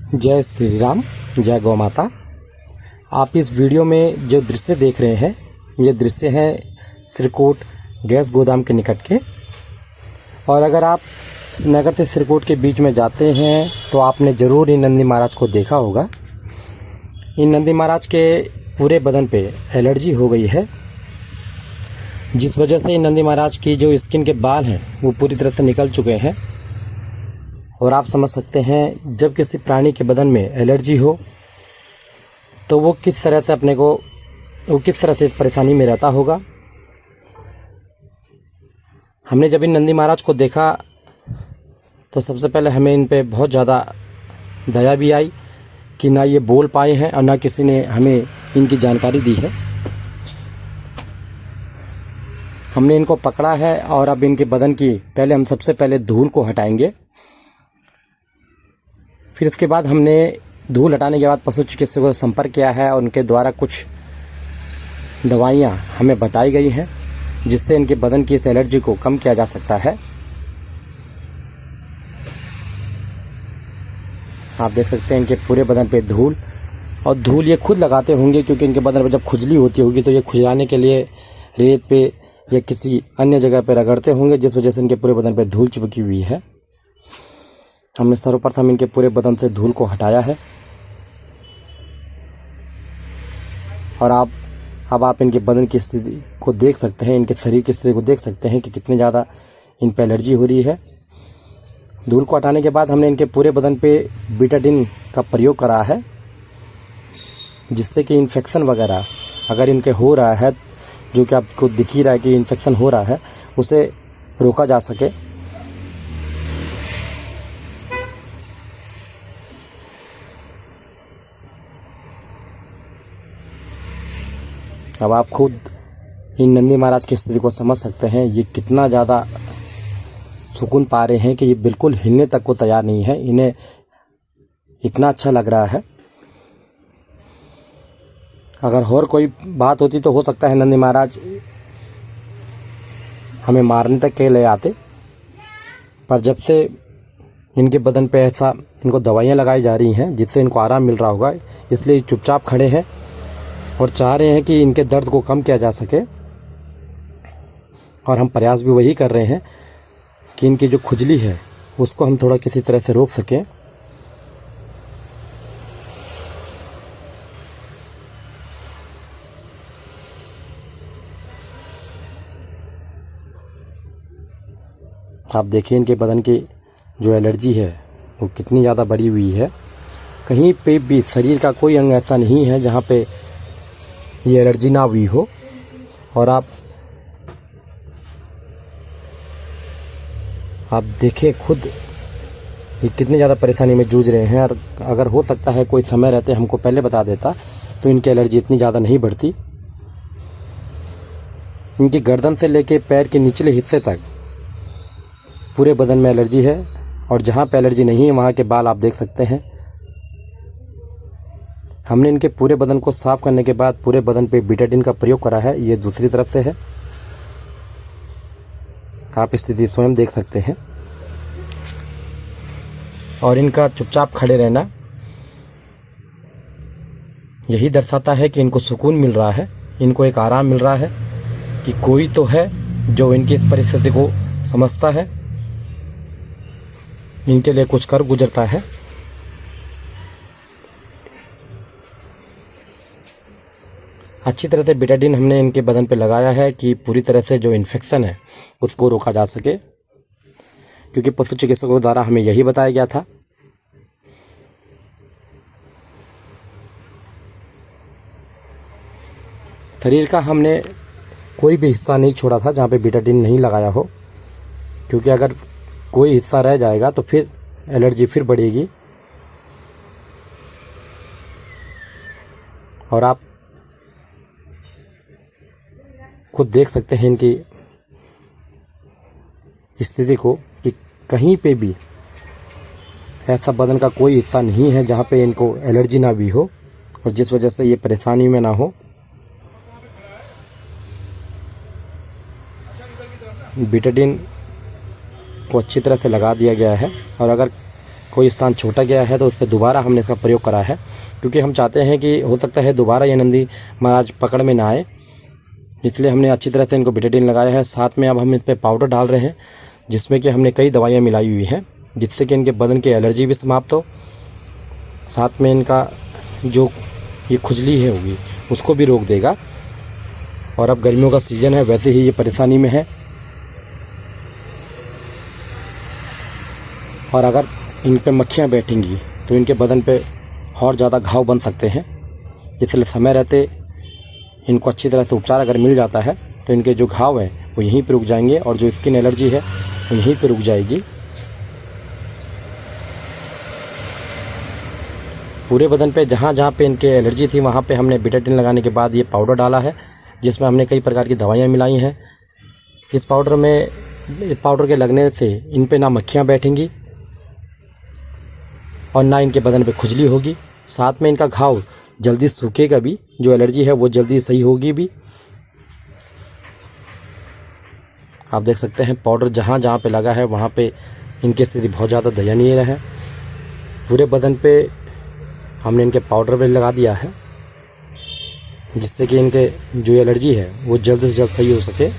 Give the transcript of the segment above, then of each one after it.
जय श्री राम, जय गौ माता। आप इस वीडियो में जो दृश्य देख रहे हैं, ये दृश्य हैं सिरकोट गैस गोदाम के निकट के। और अगर आप श्रीनगर से सिरकोट के बीच में जाते हैं तो आपने ज़रूर इन नंदी महाराज को देखा होगा। इन नंदी महाराज के पूरे बदन पे एलर्जी हो गई है, जिस वजह से इन नंदी महाराज की जो स्किन के बाल हैं वो पूरी तरह से निकल चुके हैं। और आप समझ सकते हैं, जब किसी प्राणी के बदन में एलर्जी हो तो वो किस तरह से इस परेशानी में रहता होगा। हमने जब इन नंदी महाराज को देखा तो सबसे पहले हमें इन पे बहुत ज़्यादा दया भी आई कि ना ये बोल पाए हैं और ना किसी ने हमें इनकी जानकारी दी है। हमने इनको पकड़ा है और अब इनके बदन की हम सबसे पहले धूल को हटाएंगे। फिर इसके बाद हमने धूल हटाने के बाद पशु चिकित्सक को संपर्क किया है और उनके द्वारा कुछ दवाइयाँ हमें बताई गई हैं, जिससे इनके बदन की इस एलर्जी को कम किया जा सकता है। आप देख सकते हैं इनके पूरे बदन पे धूल, और धूल ये खुद लगाते होंगे क्योंकि इनके बदन पर जब खुजली होती होगी तो ये खुजलाने के लिए रेत पे या किसी अन्य जगह पे रगड़ते होंगे, जिस वजह से इनके पूरे बदन पे धूल चिपकी हुई है। हमने सर्वप्रथम इनके पूरे बदन से धूल को हटाया है और अब आप इनके बदन की स्थिति को देख सकते हैं, इनके शरीर की स्थिति को देख सकते हैं कि कितनी ज़्यादा इन पर एलर्जी हो रही है। धूल को हटाने के बाद हमने इनके पूरे बदन पे बीटाडीन का प्रयोग करा है, जिससे कि इन्फेक्शन वगैरह अगर इनके हो रहा है, जो कि आपको दिख ही रहा है कि इन्फेक्शन हो रहा है, उसे रोका जा सके। अब आप खुद इन नंदी महाराज की स्थिति को समझ सकते हैं, ये कितना ज़्यादा सुकून पा रहे हैं कि ये बिल्कुल हिलने तक को तैयार नहीं है। इन्हें इतना अच्छा लग रहा है। अगर और कोई बात होती तो हो सकता है नंदी महाराज हमें मारने तक के ले आते, पर जब से इनके बदन पे ऐसा इनको दवाइयाँ लगाई जा रही हैं जिससे इनको आराम मिल रहा होगा, इसलिए चुपचाप खड़े हैं और चाह रहे हैं कि इनके दर्द को कम किया जा सके। और हम प्रयास भी वही कर रहे हैं कि इनकी जो खुजली है उसको हम थोड़ा किसी तरह से रोक सकें। आप देखिए इनके बदन की जो एलर्जी है वो कितनी ज़्यादा बढ़ी हुई है। कहीं पे भी शरीर का कोई अंग ऐसा नहीं है जहाँ पे ये एलर्जी ना हुई हो। और आप देखें खुद ये कितनी ज़्यादा परेशानी में जूझ रहे हैं। और अगर हो सकता है कोई समय रहते हमको पहले बता देता तो इनकी एलर्जी इतनी ज़्यादा नहीं बढ़ती। इनकी गर्दन से लेके पैर के निचले हिस्से तक पूरे बदन में एलर्जी है, और जहाँ पे एलर्जी नहीं है वहाँ के बाल आप देख सकते हैं। हमने इनके पूरे बदन को साफ करने के बाद पूरे बदन पे बीटाडीन का प्रयोग करा है। ये दूसरी तरफ से है, आप स्थिति स्वयं देख सकते हैं। और इनका चुपचाप खड़े रहना यही दर्शाता है कि इनको सुकून मिल रहा है, इनको एक आराम मिल रहा है कि कोई तो है जो इनकी इस परिस्थिति को समझता है, इनके लिए कुछ कर गुजरता है। अच्छी तरह से बीटाडीन हमने इनके बदन पे लगाया है कि पूरी तरह से जो इन्फेक्शन है उसको रोका जा सके, क्योंकि पशु चिकित्सकों द्वारा हमें यही बताया गया था। शरीर का हमने कोई भी हिस्सा नहीं छोड़ा था जहाँ पे बीटाडीन नहीं लगाया हो, क्योंकि अगर कोई हिस्सा रह जाएगा तो फिर एलर्जी फिर बढ़ेगी। और आप खुद देख सकते हैं इनकी स्थिति को कि कहीं पे भी ऐसा बदन का कोई हिस्सा नहीं है जहाँ पे इनको एलर्जी ना भी हो और जिस वजह से ये परेशानी में ना हो। बीटाडीन को अच्छी तरह से लगा दिया गया है। और अगर कोई स्थान छोटा गया है तो उस पर दोबारा हमने इसका प्रयोग करा है, क्योंकि हम चाहते हैं कि हो सकता है दोबारा ये नंदी महाराज पकड़ में ना आए, इसलिए हमने अच्छी तरह से इनको बेटाडीन लगाया है। साथ में अब हम इस पर पाउडर डाल रहे हैं, जिसमें कि हमने कई दवाइयाँ मिलाई हुई हैं, जिससे कि इनके बदन की एलर्जी भी समाप्त हो, साथ में इनका जो ये खुजली है होगी उसको भी रोक देगा। और अब गर्मियों का सीज़न है, वैसे ही ये परेशानी में है, और अगर इन पे मक्खियाँ बैठेंगी तो इनके बदन पे और ज़्यादा घाव बन सकते हैं। इसलिए समय रहते इनको अच्छी तरह से उपचार अगर मिल जाता है तो इनके जो घाव हैं वो यहीं पे रुक जाएंगे, और जो स्किन एलर्जी है वो यहीं पे रुक जाएगी। पूरे बदन पे जहाँ जहाँ पे इनके एलर्जी थी वहाँ पे हमने बेटाडीन लगाने के बाद ये पाउडर डाला है, जिसमें हमने कई प्रकार की दवाइयाँ मिलाई हैं। इस पाउडर के लगने से इन पे ना मक्खियाँ बैठेंगी और ना इनके बदन पे खुजली होगी। साथ में इनका घाव जल्दी सूखेगा भी, जो एलर्जी है वो जल्दी सही होगी भी। आप देख सकते हैं पाउडर जहाँ जहाँ पे लगा है वहाँ पे इनकी स्थिति बहुत ज़्यादा दयनीय है। पूरे बदन पे हमने इनके पाउडर भी लगा दिया है, जिससे कि इनके जो एलर्जी है वो जल्द से जल्द सही हो सके।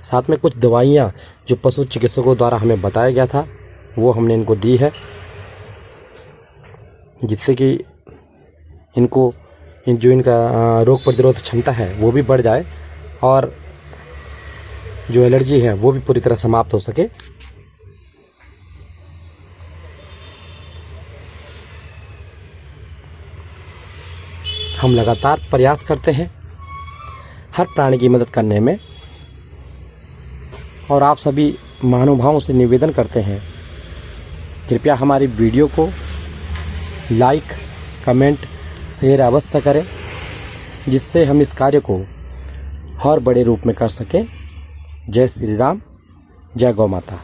साथ में कुछ दवाइयाँ जो पशु चिकित्सकों द्वारा हमें बताया गया था वो हमने इनको दी है, जिससे कि इनको जो इनका रोग प्रतिरोधक क्षमता है वो भी बढ़ जाए और जो एलर्जी है वो भी पूरी तरह समाप्त हो सके। हम लगातार प्रयास करते हैं हर प्राणी की मदद करने में, और आप सभी महानुभावों से निवेदन करते हैं कृपया हमारी वीडियो को लाइक, कमेंट, शेयर अवश्य करें, जिससे हम इस कार्य को और बड़े रूप में कर सकें। जय श्री राम, जय गौ माता।